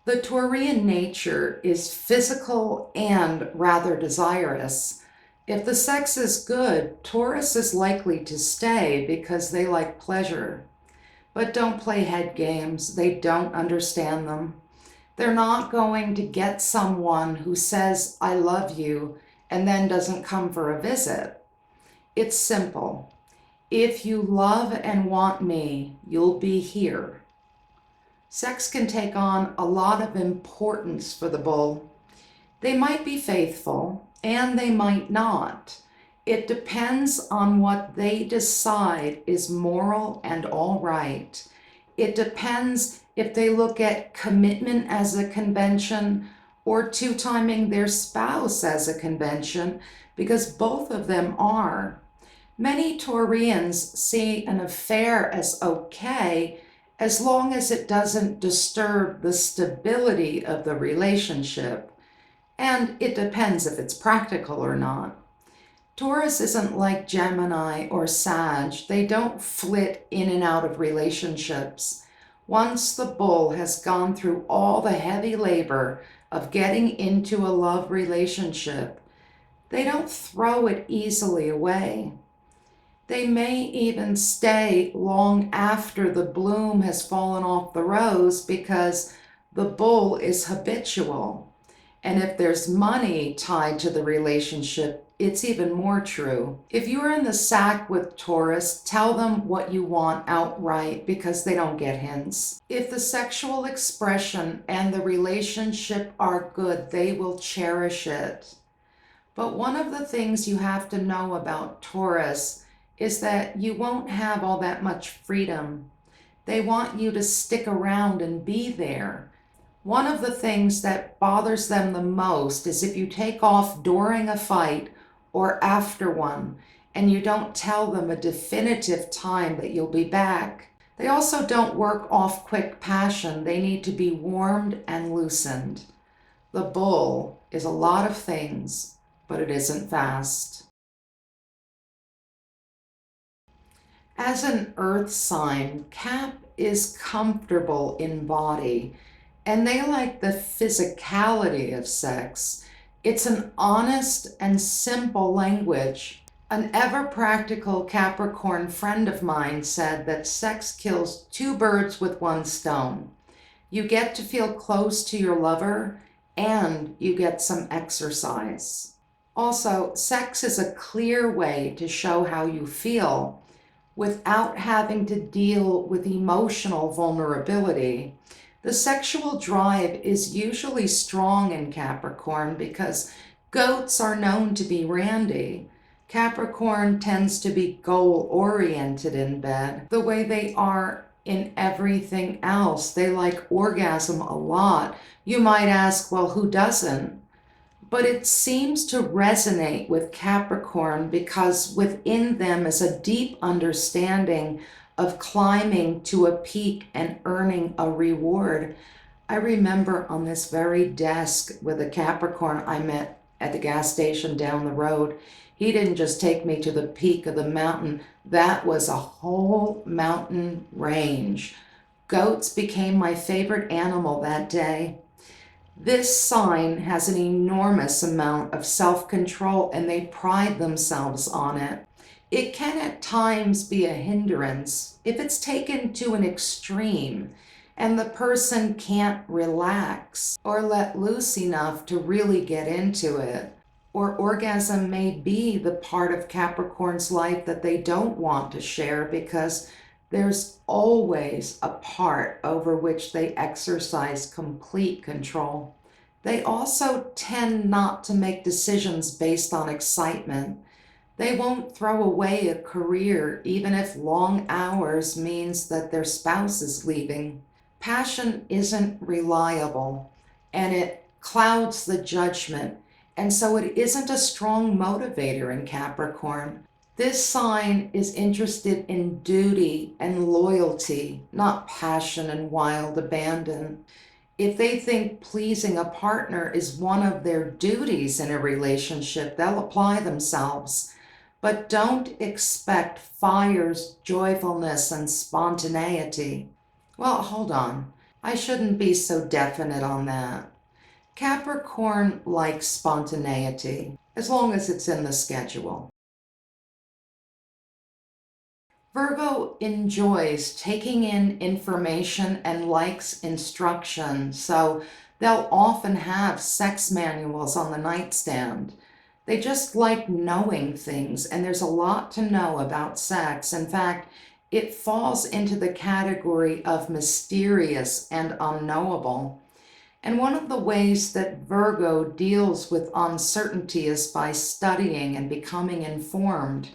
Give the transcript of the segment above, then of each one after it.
The Taurian nature is physical and rather desirous. If the sex is good, Taurus is likely to stay because they like pleasure. But don't play head games. They don't understand them. They're not going to get someone who says, I love you, and then doesn't come for a visit. It's simple. If you love and want me, you'll be here. Sex can take on a lot of importance for the bull. They might be faithful and they might not. It depends on what they decide is moral and all right. It depends if they look at commitment as a convention or two-timing their spouse as a convention, because both of them are. Many Taurians see an affair as okay as long as it doesn't disturb the stability of the relationship. And it depends if it's practical or not. Taurus isn't like Gemini or Sag. They don't flit in and out of relationships. Once the bull has gone through all the heavy labor of getting into a love relationship, they don't throw it easily away. They may even stay long after the bloom has fallen off the rose because the bull is habitual. And if there's money tied to the relationship, it's even more true. If you're in the sack with Taurus, tell them what you want outright because they don't get hints. If the sexual expression and the relationship are good, they will cherish it. But one of the things you have to know about Taurus is that you won't have all that much freedom. They want you to stick around and be there. One of the things that bothers them the most is if you take off during a fight or after one and you don't tell them a definitive time that you'll be back. They also don't work off quick passion. They need to be warmed and loosened. The bull is a lot of things, but it isn't fast. As an earth sign, Cap is comfortable in body, and they like the physicality of sex. It's an honest and simple language. An ever-practical Capricorn friend of mine said that sex kills two birds with one stone. You get to feel close to your lover, and you get some exercise. Also, sex is a clear way to show how you feel without having to deal with emotional vulnerability. The sexual drive is usually strong in Capricorn because goats are known to be randy. Capricorn tends to be goal-oriented in bed, the way they are in everything else. They like orgasm a lot. You might ask, well, who doesn't? But it seems to resonate with Capricorn because within them is a deep understanding of climbing to a peak and earning a reward. I remember on this very desk with a Capricorn I met at the gas station down the road, he didn't just take me to the peak of the mountain. That was a whole mountain range. Goats became my favorite animal that day. This sign has an enormous amount of self-control and they pride themselves on it. It can at times be a hindrance if it's taken to an extreme and the person can't relax or let loose enough to really get into it. Or orgasm may be the part of Capricorn's life that they don't want to share because there's always a part over which they exercise complete control. They also tend not to make decisions based on excitement. They won't throw away a career even if long hours means that their spouse is leaving. Passion isn't reliable and it clouds the judgment, and so it isn't a strong motivator in Capricorn. This sign is interested in duty and loyalty, not passion and wild abandon. If they think pleasing a partner is one of their duties in a relationship, they'll apply themselves. But don't expect fires, joyfulness, and spontaneity. Well, hold on. I shouldn't be so definite on that. Capricorn likes spontaneity, as long as it's in the schedule. Virgo enjoys taking in information and likes instruction, so they'll often have sex manuals on the nightstand. They just like knowing things, and there's a lot to know about sex. In fact, it falls into the category of mysterious and unknowable. And one of the ways that Virgo deals with uncertainty is by studying and becoming informed.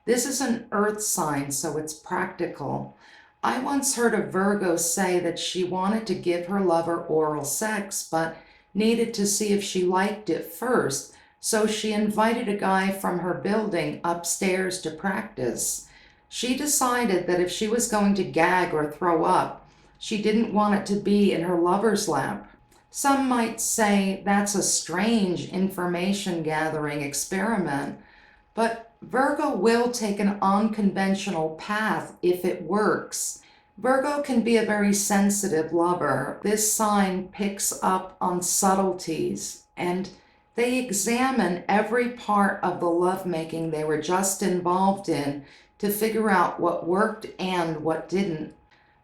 This is an earth sign, so it's practical. I once heard a Virgo say that she wanted to give her lover oral sex, but needed to see if she liked it first, so she invited a guy from her building upstairs to practice. She decided that if she was going to gag or throw up, she didn't want it to be in her lover's lap. Some might say that's a strange information gathering experiment, but Virgo will take an unconventional path if it works. Virgo can be a very sensitive lover. This sign picks up on subtleties, and they examine every part of the lovemaking they were just involved in to figure out what worked and what didn't.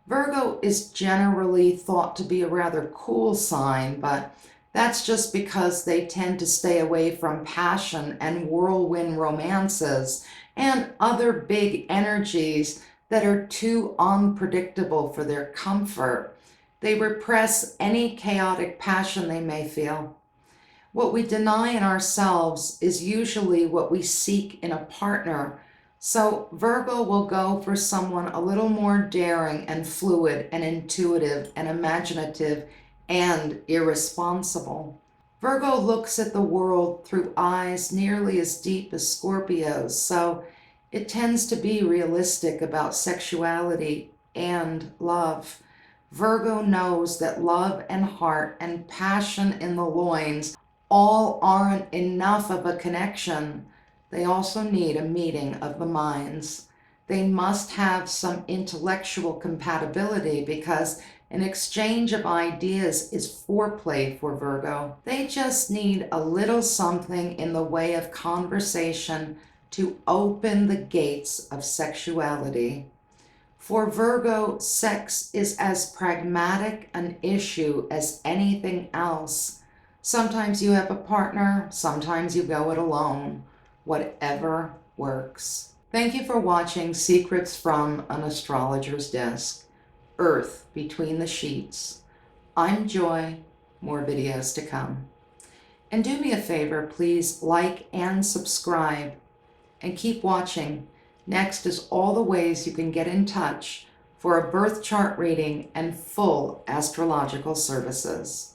Virgo is generally thought to be a rather cool sign, but that's just because they tend to stay away from passion and whirlwind romances and other big energies that are too unpredictable for their comfort. They repress any chaotic passion they may feel. What we deny in ourselves is usually what we seek in a partner. So Virgo will go for someone a little more daring and fluid and intuitive and imaginative and irresponsible. Virgo looks at the world through eyes nearly as deep as Scorpio's, so it tends to be realistic about sexuality and love. Virgo knows that love and heart and passion in the loins all aren't enough of a connection. They also need a meeting of the minds. They must have some intellectual compatibility because an exchange of ideas is foreplay for Virgo. They just need a little something in the way of conversation to open the gates of sexuality. For Virgo, sex is as pragmatic an issue as anything else. Sometimes you have a partner, sometimes you go it alone. Whatever works. Thank you for watching Secrets from an Astrologer's Desk. Earth Between the Sheets. I'm Joy. More videos to come. And do me a favor, please like and subscribe. And keep watching. Next is all the ways you can get in touch for a birth chart reading and full astrological services.